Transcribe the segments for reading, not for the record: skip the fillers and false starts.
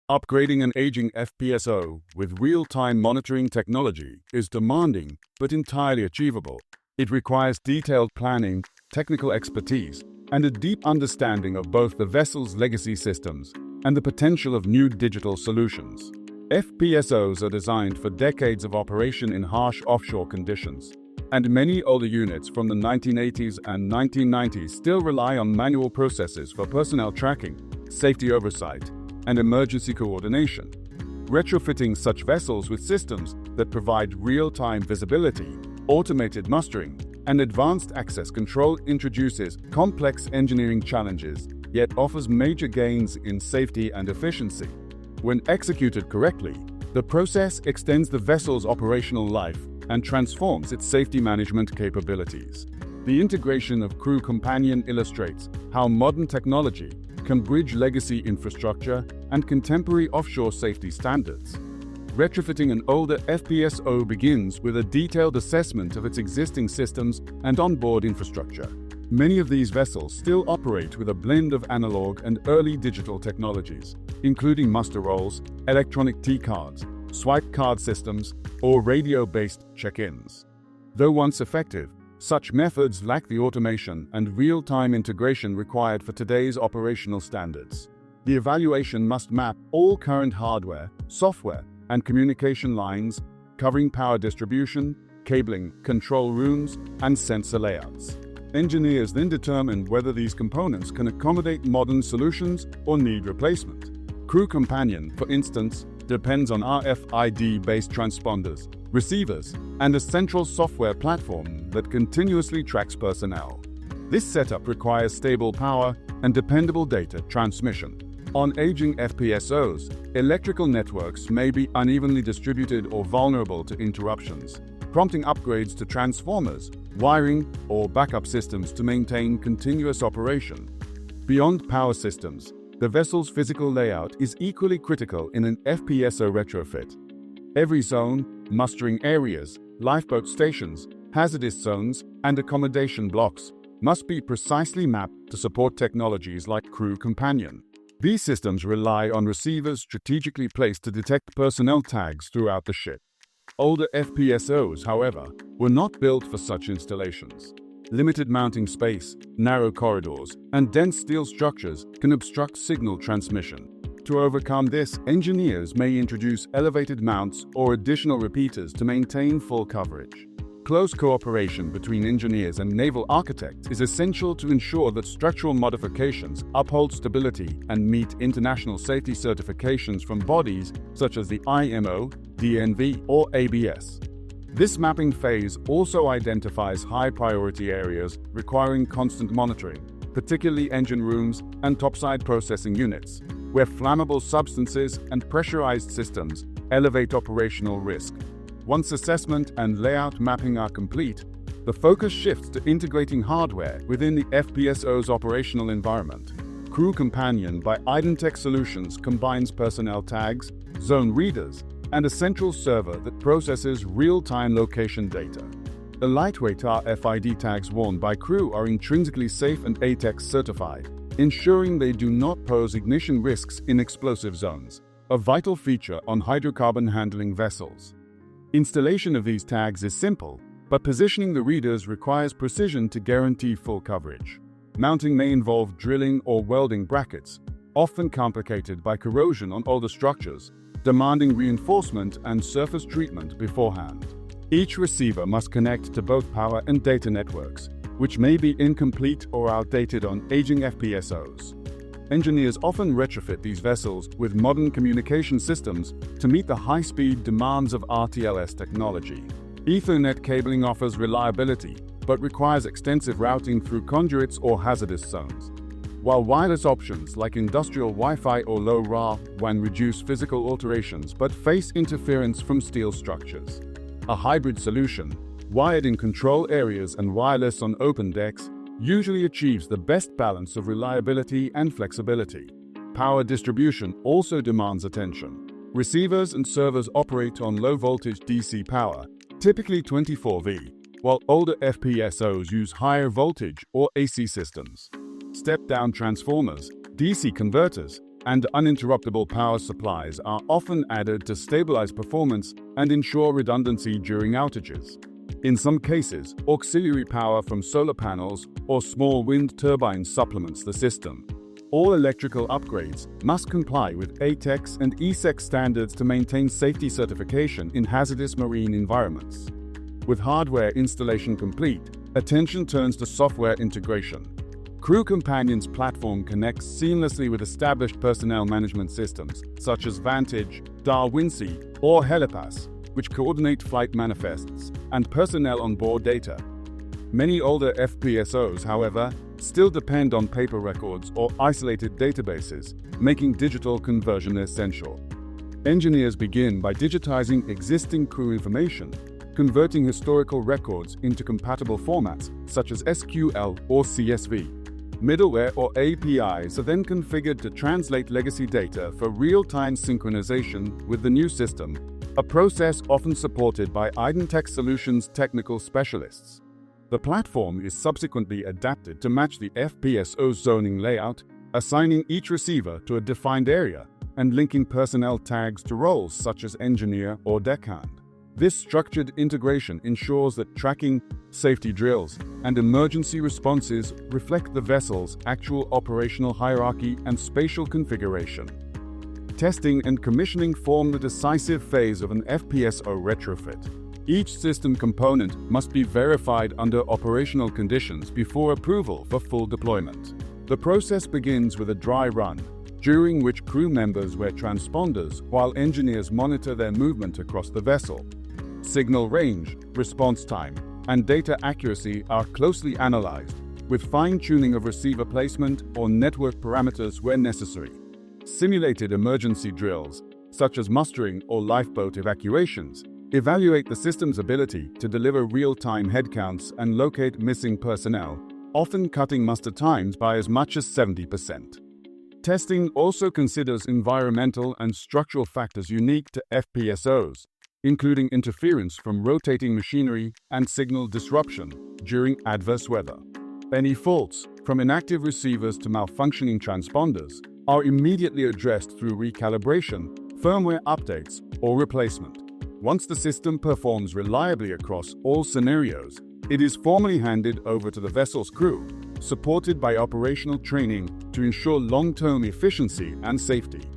Upgrading an aging FPSO with real-time monitoring technology is demanding but entirely achievable. It requires detailed planning, technical expertise, and a deep understanding of both the vessel's legacy systems and the potential of new digital solutions. FPSOs are designed for decades of operation in harsh offshore conditions, and many older units from the 1980s and 1990s still rely on manual processes for personnel tracking, safety oversight, and emergency coordination. Retrofitting such vessels with systems that provide real-time visibility, automated mustering, and advanced access control introduces complex engineering challenges, yet offers major gains in safety and efficiency. When executed correctly, the process extends the vessel's operational life and transforms its safety management capabilities. The integration of Crew Companion illustrates how modern technology can bridge legacy infrastructure and contemporary offshore safety standards. Retrofitting an older FPSO begins with a detailed assessment of its existing systems and onboard infrastructure. Many of these vessels still operate with a blend of analog and early digital technologies, including muster rolls, electronic T-cards, swipe card systems, or radio-based check-ins. Though once effective, such methods lack the automation and real-time integration required for today's operational standards. The evaluation must map all current hardware, software, and communication lines, covering power distribution, cabling, control rooms, and sensor layouts. Engineers then determine whether these components can accommodate modern solutions or need replacement. Crew Companion, for instance, depends on RFID-based transponders, receivers, and a central software platform that continuously tracks personnel. This setup requires stable power and dependable data transmission. On aging FPSOs, electrical networks may be unevenly distributed or vulnerable to interruptions, prompting upgrades to transformers, wiring, or backup systems to maintain continuous operation. Beyond power systems, the vessel's physical layout is equally critical in an FPSO retrofit. Every zone, mustering areas, lifeboat stations, hazardous zones, and accommodation blocks must be precisely mapped to support technologies like Crew Companion. These systems rely on receivers strategically placed to detect personnel tags throughout the ship. Older FPSOs, however, were not built for such installations. Limited mounting space, narrow corridors, and dense steel structures can obstruct signal transmission. To overcome this, engineers may introduce elevated mounts or additional repeaters to maintain full coverage. Close cooperation between engineers and naval architects is essential to ensure that structural modifications uphold stability and meet international safety certifications from bodies such as the IMO, DNV, or ABS. This mapping phase also identifies high-priority areas requiring constant monitoring, particularly engine rooms and topside processing units, where flammable substances and pressurized systems elevate operational risk. Once assessment and layout mapping are complete, the focus shifts to integrating hardware within the FPSO's operational environment. Crew Companion by Identec Solutions combines personnel tags, zone readers, and a central server that processes real-time location data. The lightweight RFID tags worn by crew are intrinsically safe and ATEX certified, ensuring they do not pose ignition risks in explosive zones, a vital feature on hydrocarbon handling vessels. Installation of these tags is simple, but positioning the readers requires precision to guarantee full coverage. Mounting may involve drilling or welding brackets, often complicated by corrosion on older structures, demanding reinforcement and surface treatment beforehand. Each receiver must connect to both power and data networks, which may be incomplete or outdated on aging FPSOs. Engineers often retrofit these vessels with modern communication systems to meet the high-speed demands of RTLS technology. Ethernet cabling offers reliability, but requires extensive routing through conduits or hazardous zones, while wireless options like industrial Wi-Fi or LoRaWAN reduce physical alterations but face interference from steel structures. A hybrid solution, wired in control areas and wireless on open decks, usually achieves the best balance of reliability and flexibility. Power distribution also demands attention. Receivers and servers operate on low-voltage DC power, typically 24 V, while older FPSOs use higher voltage or AC systems. Step-down transformers, DC converters, and uninterruptible power supplies are often added to stabilize performance and ensure redundancy during outages. In some cases, auxiliary power from solar panels or small wind turbines supplements the system. All electrical upgrades must comply with ATEX and ESEC standards to maintain safety certification in hazardous marine environments. With hardware installation complete, attention turns to software integration. Crew Companion's platform connects seamlessly with established personnel management systems such as Vantage, DARWINSI, or Helipass, which coordinate flight manifests and personnel on-board data. Many older FPSOs, however, still depend on paper records or isolated databases, making digital conversion essential. Engineers begin by digitizing existing crew information, converting historical records into compatible formats such as SQL or CSV. Middleware or APIs are then configured to translate legacy data for real-time synchronization with the new system, a process often supported by Identec Solutions technical specialists. The platform is subsequently adapted to match the FPSO zoning layout, assigning each receiver to a defined area and linking personnel tags to roles such as engineer or deckhand. This structured integration ensures that tracking, safety drills, and emergency responses reflect the vessel's actual operational hierarchy and spatial configuration. Testing and commissioning form the decisive phase of an FPSO retrofit. Each system component must be verified under operational conditions before approval for full deployment. The process begins with a dry run, during which crew members wear transponders while engineers monitor their movement across the vessel. Signal range, response time, and data accuracy are closely analyzed, with fine-tuning of receiver placement or network parameters where necessary. Simulated emergency drills, such as mustering or lifeboat evacuations, evaluate the system's ability to deliver real-time headcounts and locate missing personnel, often cutting muster times by as much as 70%. Testing also considers environmental and structural factors unique to FPSOs, including interference from rotating machinery and signal disruption during adverse weather. Any faults, from inactive receivers to malfunctioning transponders, are immediately addressed through recalibration, firmware updates, or replacement. Once the system performs reliably across all scenarios, it is formally handed over to the vessel's crew, supported by operational training to ensure long-term efficiency and safety.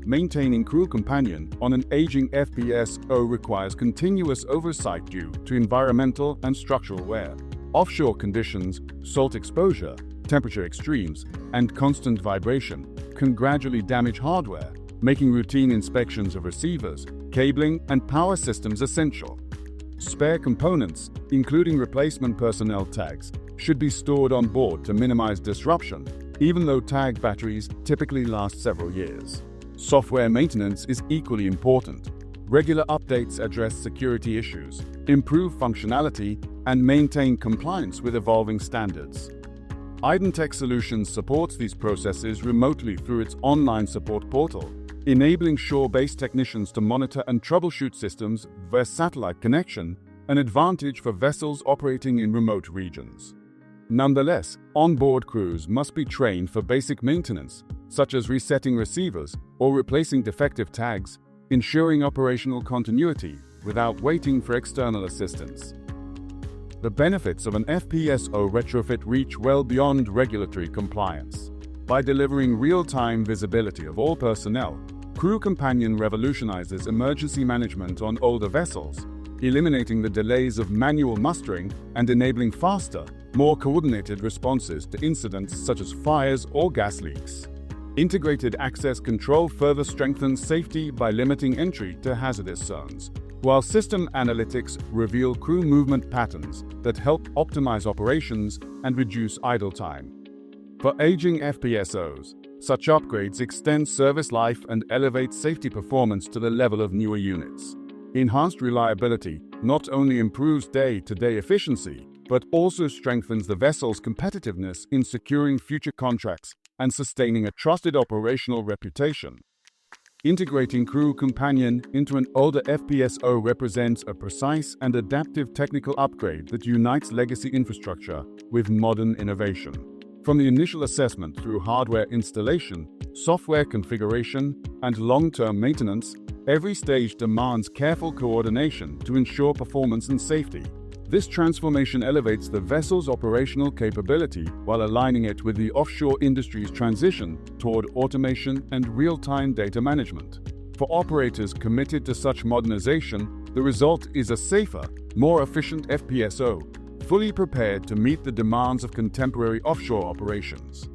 Maintaining Crew Companion on an aging FPSO requires continuous oversight due to environmental and structural wear. Offshore conditions, salt exposure, temperature extremes, and constant vibration can gradually damage hardware, making routine inspections of receivers, cabling, and power systems essential. Spare components, including replacement personnel tags, should be stored on board to minimize disruption, even though tag batteries typically last several years. Software maintenance is equally important. Regular updates address security issues, improve functionality, and maintain compliance with evolving standards. Identec Solutions supports these processes remotely through its online support portal, enabling shore-based technicians to monitor and troubleshoot systems via satellite connection, an advantage for vessels operating in remote regions. Nonetheless, onboard crews must be trained for basic maintenance, such as resetting receivers or replacing defective tags, ensuring operational continuity without waiting for external assistance. The benefits of an FPSO retrofit reach well beyond regulatory compliance. By delivering real-time visibility of all personnel, Crew Companion revolutionizes emergency management on older vessels, eliminating the delays of manual mustering and enabling faster, more coordinated responses to incidents such as fires or gas leaks. Integrated access control further strengthens safety by limiting entry to hazardous zones, while system analytics reveal crew movement patterns that help optimize operations and reduce idle time. For aging FPSOs, such upgrades extend service life and elevate safety performance to the level of newer units. Enhanced reliability not only improves day-to-day efficiency, but also strengthens the vessel's competitiveness in securing future contracts and sustaining a trusted operational reputation. Integrating Crew Companion into an older FPSO represents a precise and adaptive technical upgrade that unites legacy infrastructure with modern innovation. From the initial assessment through hardware installation, software configuration, and long-term maintenance, every stage demands careful coordination to ensure performance and safety. This transformation elevates the vessel's operational capability while aligning it with the offshore industry's transition toward automation and real-time data management. For operators committed to such modernization, the result is a safer, more efficient FPSO, fully prepared to meet the demands of contemporary offshore operations.